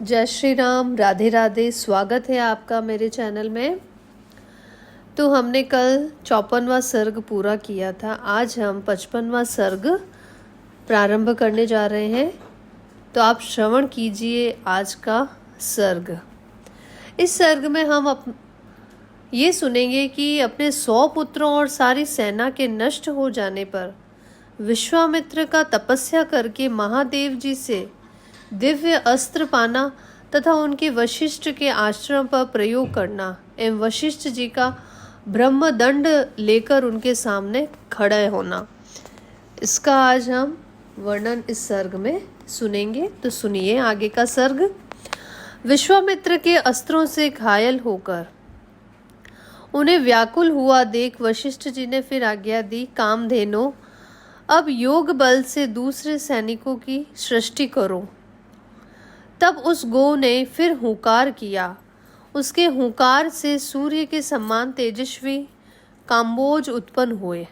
जय श्री राम, राधे राधे। स्वागत है आपका मेरे चैनल में। तो हमने कल 54वां सर्ग पूरा किया था। आज हम 55वां सर्ग प्रारंभ करने जा रहे हैं। तो आप श्रवण कीजिए आज का सर्ग। इस सर्ग में हम ये सुनेंगे कि अपने 100 पुत्रों और सारी सेना के नष्ट हो जाने पर विश्वामित्र का तपस्या करके महादेव जी से दिव्य अस्त्र पाना तथा उनके वशिष्ठ के आश्रम पर प्रयोग करना एवं वशिष्ठ जी का ब्रह्मदंड लेकर उनके सामने खड़े होना, इसका आज हम वर्णन इस सर्ग में सुनेंगे। तो सुनिए आगे का सर्ग। विश्वामित्र के अस्त्रों से घायल होकर उन्हें व्याकुल हुआ देख वशिष्ठ जी ने फिर आज्ञा दी, कामधेनु, अब योग बल से दूसरे सैनिकों की सृष्टि करो। तब उस गो ने फिर हुंकार किया। उसके हुंकार से सूर्य के समान तेजस्वी काम्बोज उत्पन्न हुए।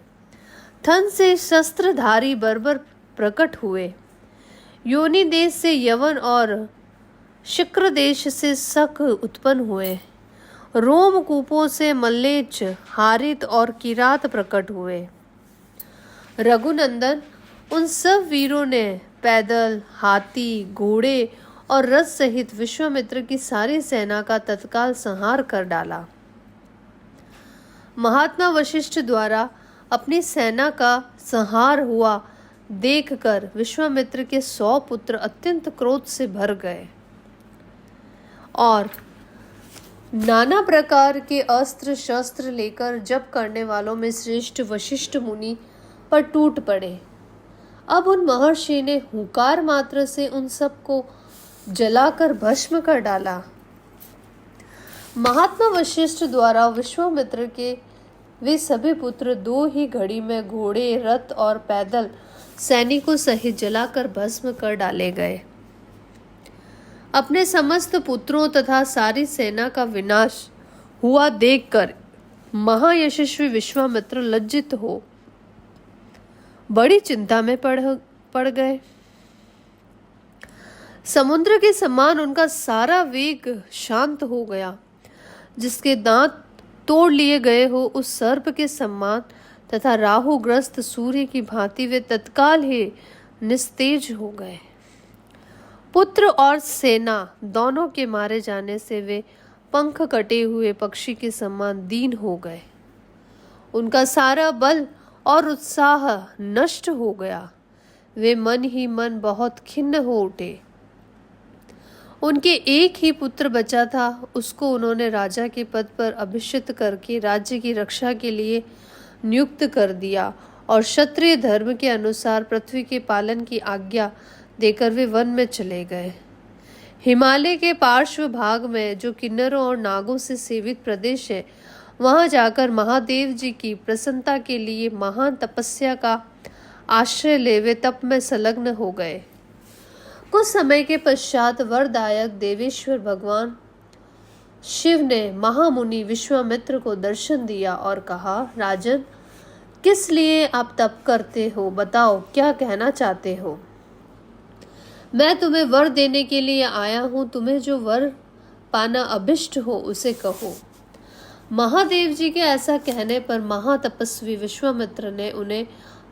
थन से शस्त्रधारी बर्बर प्रकट हुए। योनि देश से यवन और शिक्र देश से शक उत्पन्न हुए। रोमकूपों से मल्लेच्छ, हारित और किरात प्रकट हुए। रघुनंदन, उन सब वीरों ने पैदल, हाथी, घोड़े और रथ सहित विश्वामित्र की सारी सेना का तत्काल संहार कर डाला। महात्मा वशिष्ठ द्वारा अपनी सेना का संहार हुआ देखकर विश्वामित्र के 100 पुत्र अत्यंत क्रोध से भर गए और नाना प्रकार के अस्त्र शस्त्र लेकर जप करने वालों में श्रेष्ठ वशिष्ठ मुनि पर टूट पड़े। अब उन महर्षि ने हुंकार मात्र से उन सबको जलाकर भस्म कर डाला। महात्मा वशिष्ठ द्वारा विश्वामित्र के वे सभी पुत्र 2 ही घड़ी में घोड़े, रथ और पैदल सैनिकों सहित जलाकर भस्म कर डाले गए। अपने समस्त पुत्रों तथा सारी सेना का विनाश हुआ देखकर महायशस्वी विश्वामित्र लज्जित हो बड़ी चिंता में पड़ गए। समुद्र के समान उनका सारा वेग शांत हो गया। जिसके दांत तोड़ लिए गए हो उस सर्प के समान तथा राहुग्रस्त सूर्य की भांति वे तत्काल ही निस्तेज हो गए। पुत्र और सेना दोनों के मारे जाने से वे पंख कटे हुए पक्षी के समान दीन हो गए। उनका सारा बल और उत्साह नष्ट हो गया। वे मन ही मन बहुत खिन्न हो उठे। उनके एक ही पुत्र बचा था, उसको उन्होंने राजा के पद पर अभिषिक्त करके राज्य की रक्षा के लिए नियुक्त कर दिया और क्षत्रिय धर्म के अनुसार पृथ्वी के पालन की आज्ञा देकर वे वन में चले गए। हिमालय के पार्श्व भाग में जो किन्नरों और नागों से सेवित प्रदेश है, वहां जाकर महादेव जी की प्रसन्नता के लिए महान तपस्या का आश्रय ले वे तप में संलग्न हो गए। कुछ समय के पश्चात वरदायक देवेश्वर भगवान शिव ने महामुनि विश्वामित्र को दर्शन दिया और कहा, राजन, किस लिए आप तप करते हो? बताओ, क्या कहना चाहते हो? मैं तुम्हें वर देने के लिए आया हूं। तुम्हें जो वर पाना अभिष्ट हो उसे कहो। महादेव जी के ऐसा कहने पर महातपस्वी विश्वामित्र ने उन्हें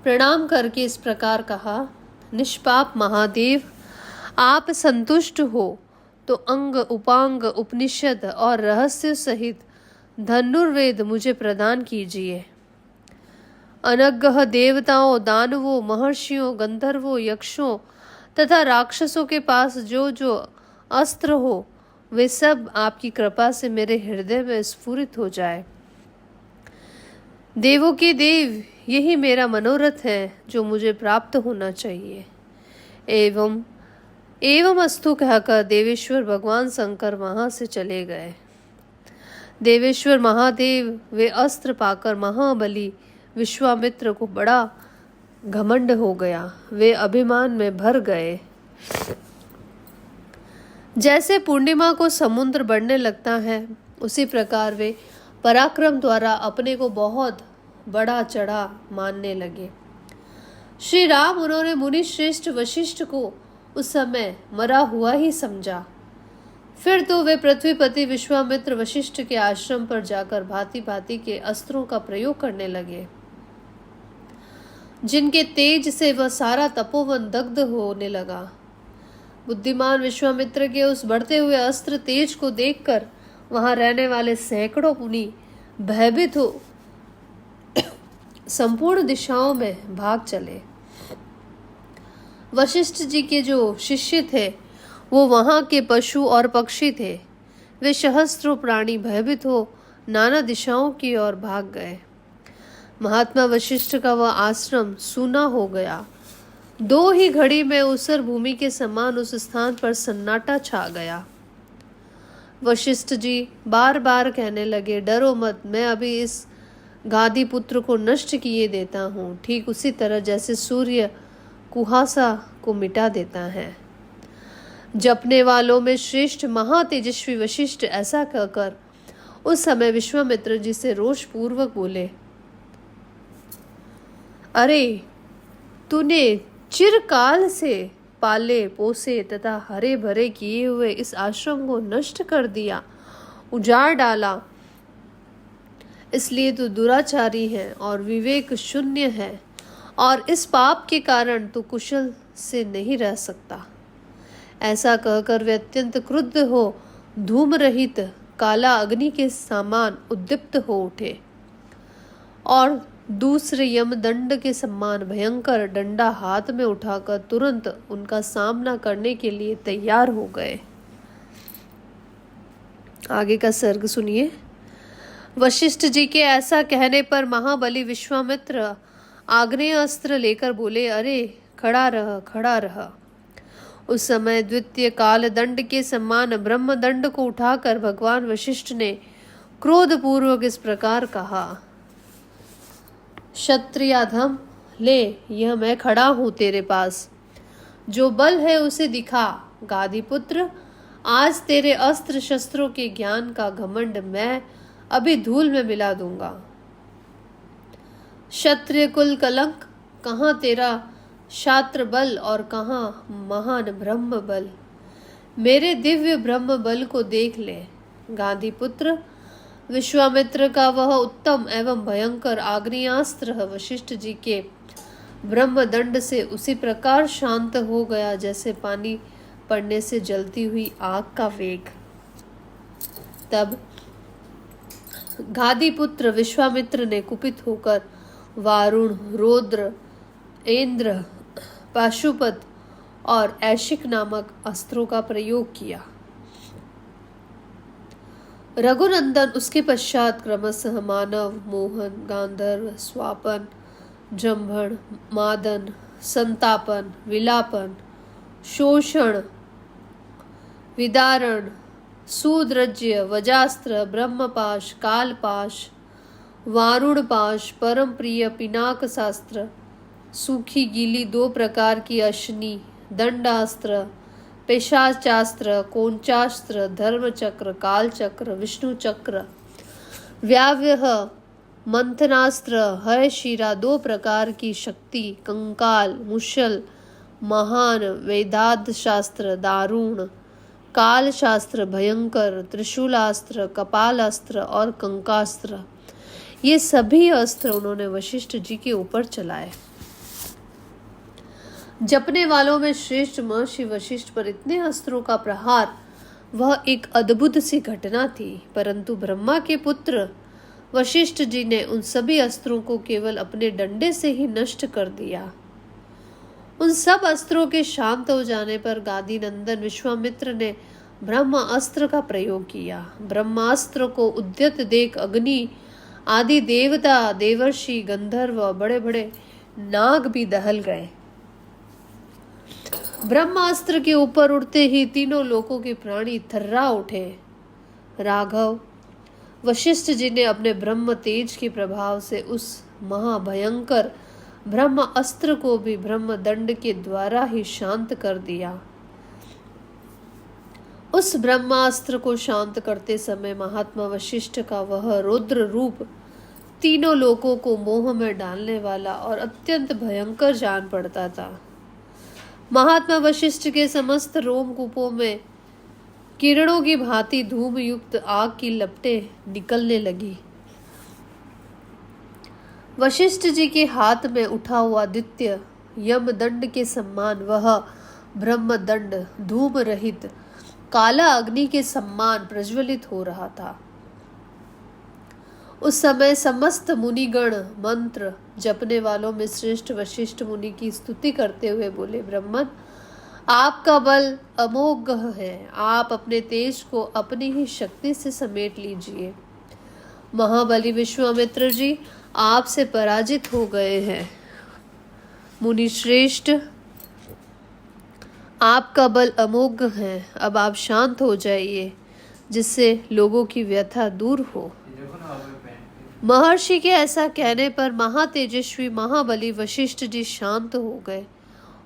प्रणाम करके इस प्रकार कहा, निष्पाप महादेव, आप संतुष्ट हो तो अंग उपांग उपनिषद और रहस्य सहित धनुर्वेद मुझे प्रदान कीजिए। अनग्रह देवताओं, दानवों, महर्षियों, गंधर्वों, यक्षों तथा राक्षसों के पास जो जो अस्त्र हो वे सब आपकी कृपा से मेरे हृदय में स्फुरित हो जाए। देवों के देव, यही मेरा मनोरथ है जो मुझे प्राप्त होना चाहिए। एवं अस्तु कहकर देवेश्वर भगवान शंकर वहां से चले गए। देवेश्वर महादेव वे अस्त्र पाकर महाबली विश्वामित्र को बड़ा घमंड हो गया। वे अभिमान में भर गए। जैसे पूर्णिमा को समुद्र बढ़ने लगता है, उसी प्रकार वे पराक्रम द्वारा अपने को बहुत बड़ा चढ़ा मानने लगे। श्री राम उन्होंने मुनि श्रेष्ठ वशिष्ठ को उस समय मरा हुआ ही समझा। फिर तो वे पृथ्वीपति विश्वामित्र वशिष्ठ के आश्रम पर जाकर भांति भांति के अस्त्रों का प्रयोग करने लगे, जिनके तेज से वह सारा तपोवन दग्ध होने लगा। बुद्धिमान विश्वामित्र के उस बढ़ते हुए अस्त्र तेज को देखकर वहां रहने वाले सैकड़ों मुनि भयभीत हो संपूर्ण दिशाओं में भाग चले। वशिष्ठ जी के जो शिष्य थे वो वहां के पशु और पक्षी थे। वे सहस्त्रों प्राणी भयभीत हो नाना दिशाओं की ओर भाग गए। महात्मा वशिष्ठ का वह आश्रम सूना हो गया। 2 ही घड़ी में ऊसर भूमि के समान उस स्थान पर सन्नाटा छा गया। वशिष्ठ जी बार बार कहने लगे, डरो मत, मैं अभी इस गादी पुत्र को नष्ट किए देता हूँ, ठीक उसी तरह जैसे सूर्य कुहासा को मिटा देता है। जपने वालों में श्रेष्ठ महातेजस्वी वशिष्ठ ऐसा कहकर उस समय विश्वामित्र जी से रोष पूर्वक बोले, अरे तूने चिरकाल से पाले पोसे तथा हरे भरे किए हुए इस आश्रम को नष्ट कर दिया, उजाड़ डाला। इसलिए तू दुराचारी है और विवेक शून्य है, और इस पाप के कारण तू कुशल से नहीं रह सकता। ऐसा कहकर वे अत्यंत क्रुद्ध हो धूम रहित काला अग्नि के समान उद्दीप्त हो उठे और दूसरे यमदंड के समान भयंकर डंडा हाथ में उठाकर तुरंत उनका सामना करने के लिए तैयार हो गए। आगे का सर्ग सुनिए। वशिष्ठ जी के ऐसा कहने पर महाबली विश्वामित्र आग्नेय अस्त्र लेकर बोले, अरे खड़ा रह, खड़ा रह। उस समय द्वितीय काल दंड के समान ब्रह्मदंड को उठाकर भगवान वशिष्ठ ने क्रोध पूर्वक इस प्रकार कहा, क्षत्रियाधम, ले यह मैं खड़ा हूं तेरे पास, जो बल है उसे दिखा। गादी पुत्र, आज तेरे अस्त्र शस्त्रों के ज्ञान का घमंड मैं अभी धूल में मिला दूंगा। क्षत्रिय कुल कलंक, कहाँ तेरा शास्त्र बल और कहाँ महान ब्रह्म बल। मेरे दिव्य ब्रह्म बल को देख ले। गांधी पुत्र, विश्वामित्र का वह उत्तम एवं भयंकर आग्नेयास्त्र वशिष्ठ जी के ब्रह्मदंड से उसी प्रकार शांत हो गया जैसे पानी पड़ने से जलती हुई आग का वेग। तब गादी पुत्र विश्वामित्र ने कुपित होकर वारुण, रौद्र, इंद्र, पाशुपत और ऐशिक नामक अस्त्रों का प्रयोग किया। रघुनंदन उसके पश्चात क्रमशः मानव, मोहन, गांधर्व, स्वापन, जंभण, मादन, संतापन, विलापन, शोषण, विदारण, सूद्रज्य, वजास्त्र, ब्रह्मपाश, कालपाश, वारुणपाश, परम प्रिय पिनाक शास्त्र, सूखी गीली 2 प्रकार की अश्नि, दंडास्त्र, पेशाचास्त्र, कोंचास्त्र, धर्मचक्र, कालचक्र, विष्णु चक्र, व्याव्यह, मंथनास्त्र, हय शिरा, 2 प्रकार की शक्ति, कंकाल, मुशल, महान, वेदांत शास्त्र, दारुण, काल शास्त्र, भयंकर, त्रिशूलास्त्र, कपालास्त्र और कंकास्त्र, ये सभी अस्त्र उन्होंने वशिष्ठ जी के ऊपर चलाए। जपने वालों में श्रेष्ठ महर्षि वशिष्ठ पर इतने अस्त्रों का प्रहार वह एक अद्भुत सी घटना थी, परंतु ब्रह्मा के पुत्र वशिष्ठ जी ने उन सभी अस्त्रों को केवल अपने डंडे से ही नष्ट कर दिया। उन सब अस्त्रों के शांत हो जाने पर गादी नंदन विश्वामित्र ने ब्रह्मास्त्र का प्रयोग किया। ब्रह्मास्त्र को उद्यत देख अग्नि आदि देवता, देवर्षि, गंधर्व, बड़े बड़े नाग भी दहल गए। ब्रह्मास्त्र के ऊपर उड़ते ही तीनों लोकों के प्राणी थर्रा उठे। राघव, वशिष्ठ जी ने अपने ब्रह्म तेज के प्रभाव से उस महाभयंकर ब्रह्म अस्त्र को भी ब्रह्म दंड के द्वारा ही शांत कर दिया। उस ब्रह्मास्त्र को शांत करते समय महात्मा वशिष्ठ का वह रुद्र रूप तीनों लोकों को मोह में डालने वाला और अत्यंत भयंकर जान पड़ता था। महात्मा वशिष्ठ के समस्त रोमकूपों में किरणों की भांति धूम युक्त आग की लपटें निकलने लगी। वशिष्ठ जी के हाथ में उठा हुआ आदित्य यमदंड के समान वह ब्रह्मदंड धूम रहित काला अग्नि के समान प्रज्वलित हो रहा था। उस समय समस्त मुनिगण मंत्र जपने वालों में श्रेष्ठ वशिष्ठ मुनि की स्तुति करते हुए बोले, ब्रह्मन, आपका बल अमोघ है, आप अपने तेज को अपनी ही शक्ति से समेट लीजिए। महाबली विश्वामित्र जी आपसे पराजित हो गए हैं। मुनि श्रेष्ठ, आपका बल अमोघ है, अब आप शांत हो जाइए, जिससे लोगों की व्यथा दूर हो। महर्षि के ऐसा कहने पर महातेजस्वी महाबली वशिष्ठ जी शांत हो गए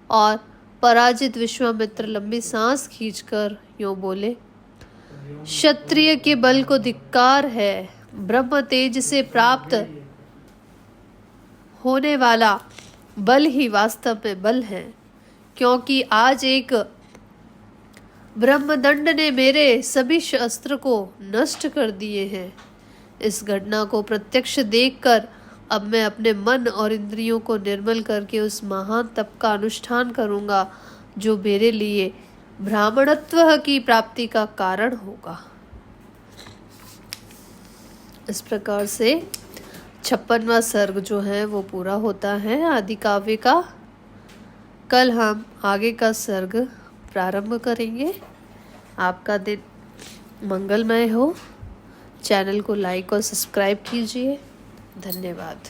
और पराजित विश्वामित्र लंबी सांस खींचकर यूं बोले, क्षत्रिय के बल को धिक्कार है। ब्रह्म तेज से प्राप्त होने वाला बल ही वास्तव में बल है, क्योंकि आज एक ब्रह्मदंड ने मेरे सभी शस्त्र को नष्ट कर दिए हैं। इस घटना को प्रत्यक्ष देखकर अब मैं अपने मन और इंद्रियों को निर्मल करके उस महान तप का अनुष्ठान करूंगा जो मेरे लिए ब्राह्मणत्व की प्राप्ति का कारण होगा। इस प्रकार से 56वां सर्ग जो है वो पूरा होता है आदि काव्य का। कल हम आगे का सर्ग प्रारंभ करेंगे। आपका दिन मंगलमय हो। चैनल को लाइक और सब्सक्राइब कीजिए। धन्यवाद।